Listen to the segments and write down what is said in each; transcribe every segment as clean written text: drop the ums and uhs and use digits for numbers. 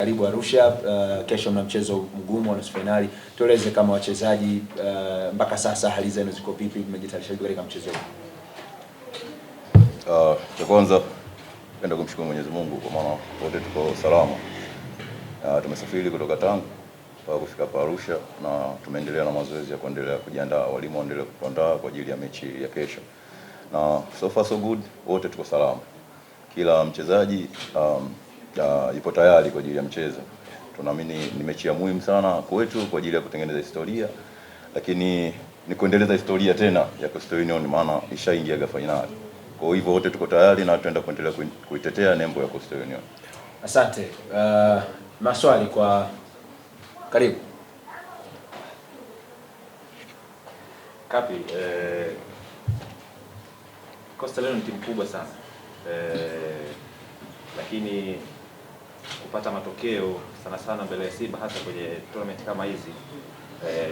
karibu Arusha. Kesho mna mchezo mgumu wa nusu finali. Tueleze kama wachezaji mpaka sasa hali zenu ziko vipi, mmejitayarisha katika mchezo huu? Cha kwanza napenda kumshukuru Mwenyezi Mungu kwa maana wote tuko salama. Tumesafiri kutoka Tanga mpaka kufika hapa Arusha na tumeendelea na mazoezi ya kuendelea kujiandaa, walimu waendelee kuandaa kwa ajili ya mechi ya kesho. Na so far so good, wote tuko salama. Kila mchezaji yupo tayari kwa ajili ya mchezo. Tunaamini ni mechi ya muhimu sana kwetu kwa ajili ya kutengeneza historia, lakini ni kuendeleza historia tena ya Coastal Union, maana ishaingia finali. Kwa hivyo wote tuko tayari na tunaenda kuendelea kuitetea nembo ya Coastal Union. Asante. Maswali kwa karibu. Kapi, Coastal Union ni timu kubwa sana. Lakini kupata matokeo sana sana mbele ya Simba hasa kwenye tournament kama hizi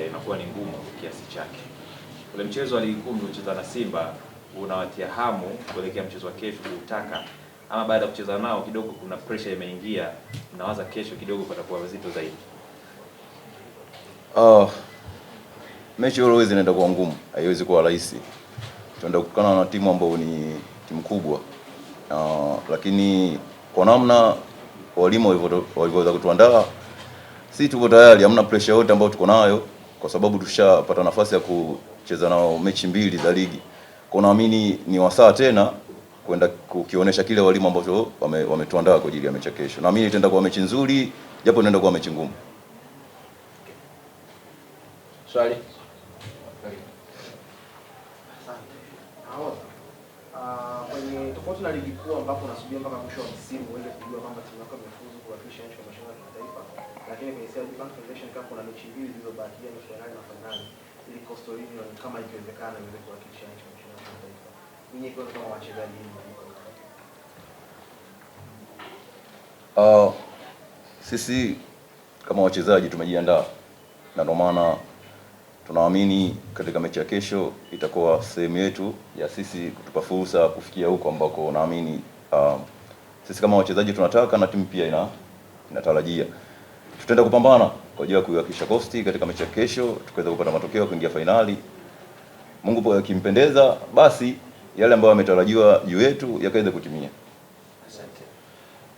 inakuwa ni ngumu kiasi chake. Ule mchezo wa ligi kuu mliocheza na Simba unawatia hamu kuelekea mchezo wa kesho kutaka, ama baada ya kucheza nao kidogo kuna pressure imeingia, mnawaza kesho kidogo patakuwa wazito zaidi? Mechi always inaenda kuwa ngumu, haiwezi kuwa rahisi. Tunaenda kukutana na timu ambayo ni timu kubwa. Lakini kwa namna walimu walivyoweza kutuandaa, sisi tuko tayari, hamna pressure yote ambayo tuko nayo kwa sababu tushapata nafasi ya kucheza nao mechi 2 za ligi. Kwa naamini ni wasaa tena kwenda kukionyesha kile walimu ambao wametuandaa kwa ajili ya mechi kesho. Naamini itaenda kuwa mechi nzuri, japo inaenda kuwa mechi ngumu. Swali? Kwenye tofauti na ligi kuu ambapo unasubiri mpaka mwisho wa msimu uende kujua kwamba timu yako imefuzu kuwakilisha nchi kwa mashindano ya kimataifa, lakini kwenye CRB Bank Federation Cup kuna mechi 2 zilizobakia, nusu finali na finali, ili Coastal Union kama ikiwezekana iweze kuwakilisha nchi kwa mashindano ya kimataifa. Ninyi kama wachezaji sisi kama wachezaji tumejiandaa, na ndio maana tunaamini katika mechi ya kesho itakuwa sehemu yetu ya sisi kutupa fursa kufikia huko ambako naamini sisi kama wachezaji tunataka na timu pia inatarajia. Tutaenda kupambana kwa ajili ya kuiwakilisha Coast katika mechi ya kesho, tukaweza kupata matokeo kuingia finali. Mungu akimpendeza, basi yale ambayo yametarajiwa juu yetu yakaweza kutimia. Asante.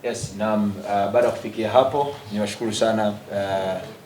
Yes, na baada ya kufikia hapo niwashukuru sana